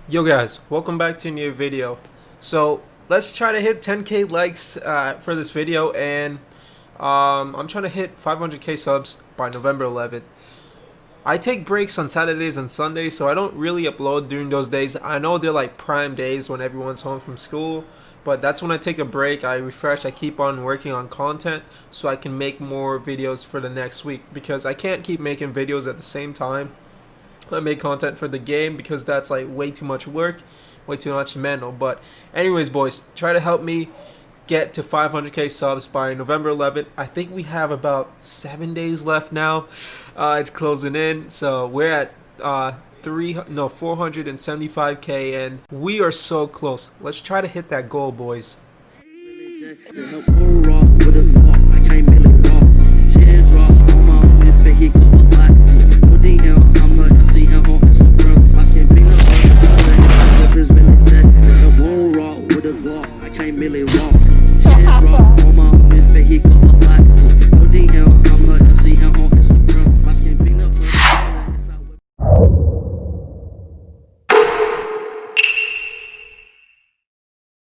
Yo guys, welcome back to a new video. So let's try to hit 10k likes for this video, and I'm trying to hit 500k subs by November 11th. I take breaks on Saturdays and Sundays, so I don't really upload during those days. I know they're like prime days when everyone's home from school, but that's when I take a break, I refresh, I keep on working on content so I can make more videos for the next week, because I can't keep making videos at the same time I make content for the game, because that's like way too much work, way too much mental. But anyways, boys, try to help me get to 500k subs by November 11th. I think we have about 7 days left now. It's closing in, so we're at 475k, and we are so close. Let's try to hit that goal, boys.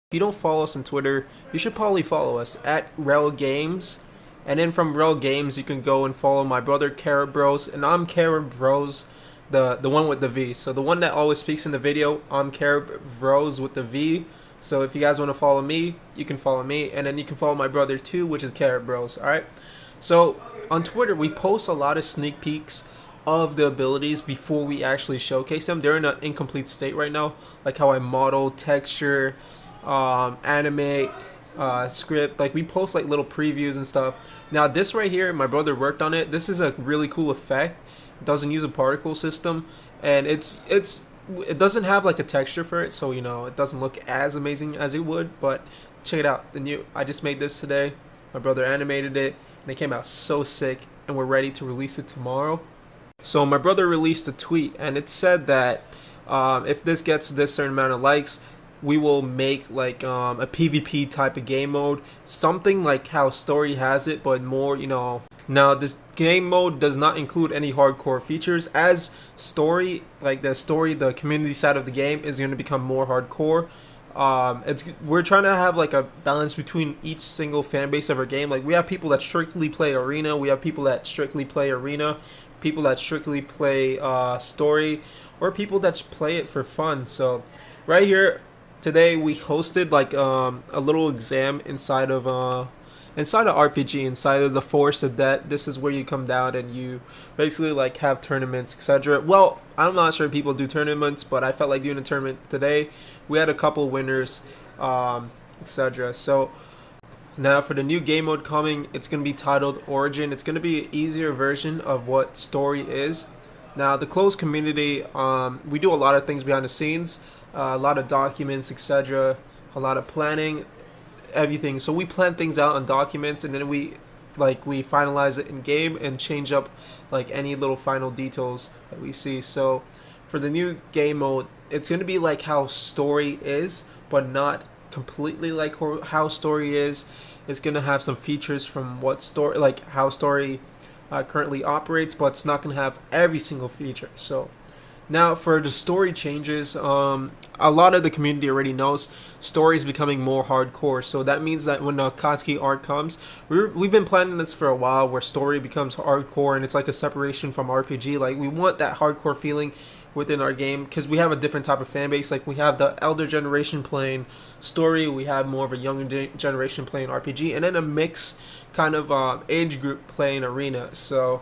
If you don't follow us on Twitter, you should probably follow us at Rel Games. And then from Rel Games, you can go and follow my brother Carrot Bros. And I'm Carrot Bros, the one with the V. So the one that always speaks in the video, I'm Carrot Bros with the V. So if you guys want to follow me, you can follow me. And then you can follow my brother too, which is Carrot Bros. Alright? So on Twitter, we post a lot of sneak peeks of the abilities before we actually showcase them. They're in an incomplete state right now. Like how I model, texture, animate, script. Like we post like little previews and stuff. Now this right here, my brother worked on it. This is a really cool effect. It doesn't use a particle system, and it doesn't have like a texture for it, so you know it doesn't look as amazing as it would. But check it out. I just made this today. My brother animated it, and it came out so sick, and we're ready to release it tomorrow. So my brother released a tweet, and it said that if this gets this certain amount of likes, we will make like a PvP type of game mode, something like how Story has it, but more, you know. Now this game mode does not include any hardcore features, as Story, like the community side of the game is going to become more hardcore. We're trying to have like a balance between each single fan base of our game. Like we have people that strictly play arena, we have people that strictly play arena, people that strictly play Story, or people that play it for fun. So right here today we hosted like a little exam inside of RPG, inside of the Force of Debt. This is where you come down and you basically like have tournaments, etc. Well, I'm not sure if people do tournaments, but I felt like doing a tournament today. We had a couple winners, etc. So now for the new game mode coming, it's going to be titled Origin. It's going to be an easier version of what Story is. Now the closed community, we do a lot of things behind the scenes, a lot of documents, etc., a lot of planning, everything. So we plan things out on documents, and then we finalize it in game and change up like any little final details that we see. So for the new game mode, it's going to be like how Story is, but not completely like how Story is. It's going to have some features from what Story, like how Story currently operates, but it's not going to have every single feature. So now for the story changes, a lot of the community already knows Story is becoming more hardcore. So that means that when the Akatsuki arc comes, we've been planning this for a while, where Story becomes hardcore and it's like a separation from RPG. Like we want that hardcore feeling within our game, because we have a different type of fan base. Like we have the elder generation playing Story, we have more of a younger generation playing RPG, and then a mix kind of age group playing arena. So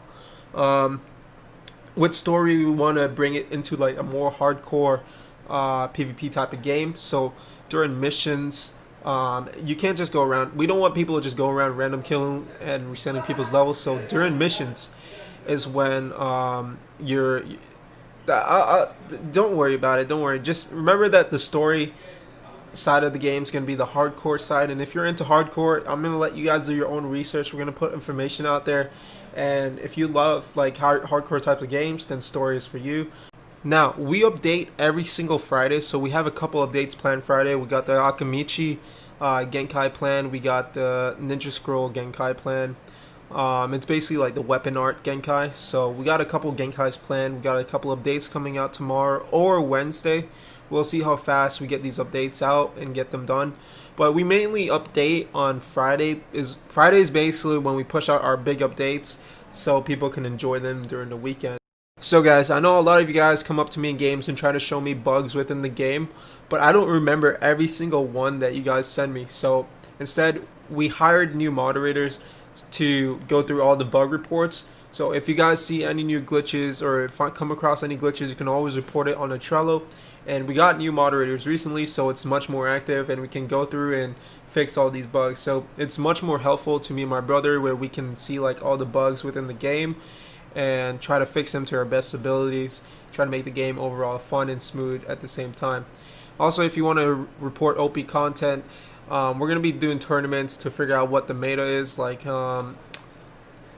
with Story, we want to bring it into like a more hardcore PvP type of game. So during missions, you can't just go around. We don't want people to just go around random killing and resetting people's levels. So during missions is when don't worry about it. Don't worry. Just remember that the story side of the game is going to be the hardcore side. And if you're into hardcore, I'm going to let you guys do your own research. We're going to put information out there. And if you love like hardcore types of games, then Story is for you. Now, we update every single Friday. So we have a couple updates planned Friday. We got the Akamichi Genkai plan. We got the Ninja Scroll Genkai plan. It's basically like the weapon art Genkai. So we got a couple Genkais planned. We got a couple of dates coming out tomorrow or Wednesday. We'll see how fast we get these updates out and get them done. But we mainly update on Friday. Friday is basically when we push out our big updates so people can enjoy them during the weekend. So guys, I know a lot of you guys come up to me in games and try to show me bugs within the game, but I don't remember every single one that you guys send me. So instead, we hired new moderators to go through all the bug reports. So if you guys see any new glitches or if I come across any glitches, you can always report it on a Trello. And we got new moderators recently, so it's much more active and we can go through and fix all these bugs. So it's much more helpful to me and my brother, where we can see like all the bugs within the game and try to fix them to our best abilities, try to make the game overall fun and smooth at the same time. Also, if you want to report OP content, we're going to be doing tournaments to figure out what the meta is. Like,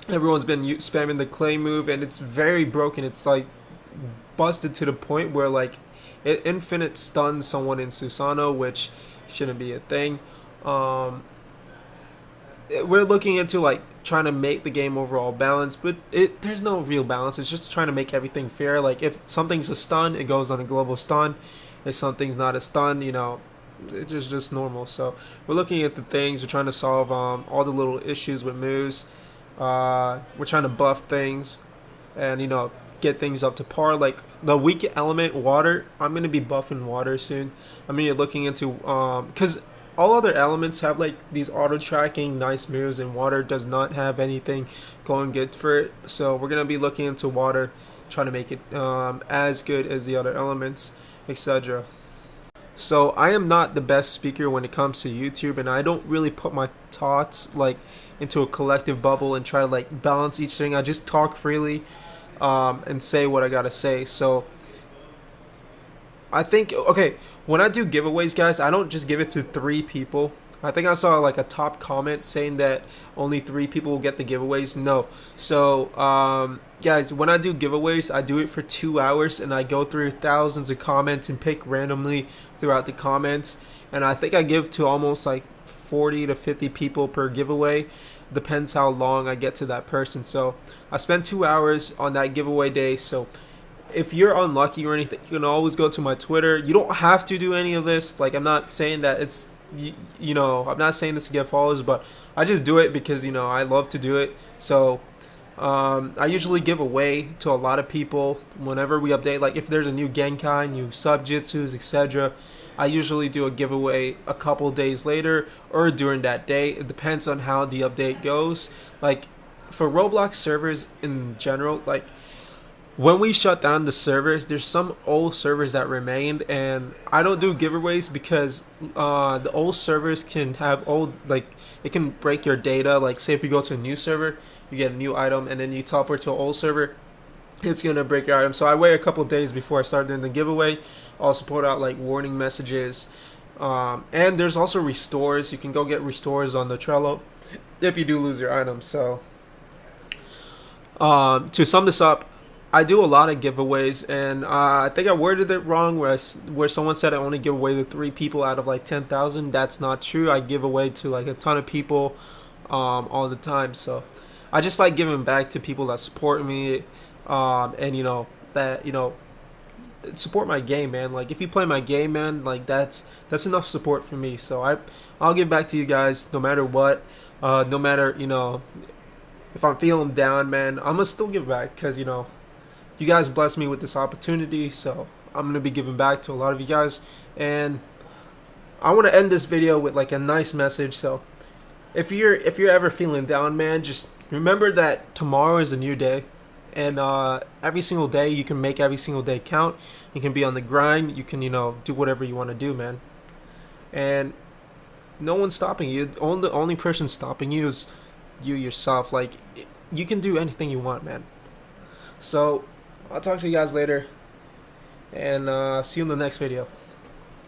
everyone's been spamming the clay move, and it's very broken. It's like busted to the point where like it infinite stuns someone in Susano, which shouldn't be a thing. We're looking into like trying to make the game overall balanced, but there's no real balance. It's just trying to make everything fair. Like if something's a stun, it goes on a global stun. If something's not a stun, you know, it's just normal. So we're looking at the things. We're trying to solve all the little issues with moves. We're trying to buff things and, you know, get things up to par. Like the weak element water, I'm gonna be buffing water soon. I'm gonna be looking into because all other elements have like these auto tracking nice moves, and water does not have anything going good for it. So we're gonna be looking into water, trying to make it as good as the other elements, etc. So I am not the best speaker when it comes to YouTube, and I don't really put my thoughts like into a collective bubble and try to like balance each thing. I just talk freely and say what I gotta say. So I think, okay, when I do giveaways, guys, I don't just give it to 3 people. I think I saw like a top comment saying that only 3 people will get the giveaways. No. So, guys, when I do giveaways, I do it for 2 hours, and I go through thousands of comments and pick randomly throughout the comments. And I think I give to almost like 40 to 50 people per giveaway. Depends how long I get to that person. So I spend 2 hours on that giveaway day. So if you're unlucky or anything, you can always go to my Twitter. You don't have to do any of this. Like, I'm not saying that it's, you know, I'm not saying this to get followers, but I just do it because, you know, I love to do it. So I usually give away to a lot of people whenever we update. Like if there's a new Genkai, new Subjutsus, etc., I usually do a giveaway a couple days later or during that day. It depends on how the update goes. Like for Roblox servers in general, like when we shut down the servers, there's some old servers that remained, and I don't do giveaways because the old servers can have old, like, it can break your data. Like say if you go to a new server, you get a new item, and then you teleport to an old server, it's gonna break your item. So I wait a couple of days before I start doing the giveaway. Also put out like warning messages, and there's also restores. You can go get restores on the Trello if you do lose your items. So to sum this up, I do a lot of giveaways, and I think I worded it wrong where someone said I only give away to 3 people out of like 10,000. That's not true. I give away to like a ton of people all the time. So I just like giving back to people that support me, and you know that, you know, support my game, man. Like if you play my game, man, like that's enough support for me. So I'll give back to you guys no matter what. No matter, you know, if I'm feeling down, man, I'm gonna still give back because, you know, you guys blessed me with this opportunity, so I'm gonna be giving back to a lot of you guys. And I want to end this video with like a nice message. So if you're ever feeling down, man, just remember that tomorrow is a new day, and every single day you can make every single day count. You can be on the grind. You can, you know, do whatever you want to do, man. And no one's stopping you. The only person stopping you is you yourself. Like you can do anything you want, man. So I'll talk to you guys later, and see you in the next video.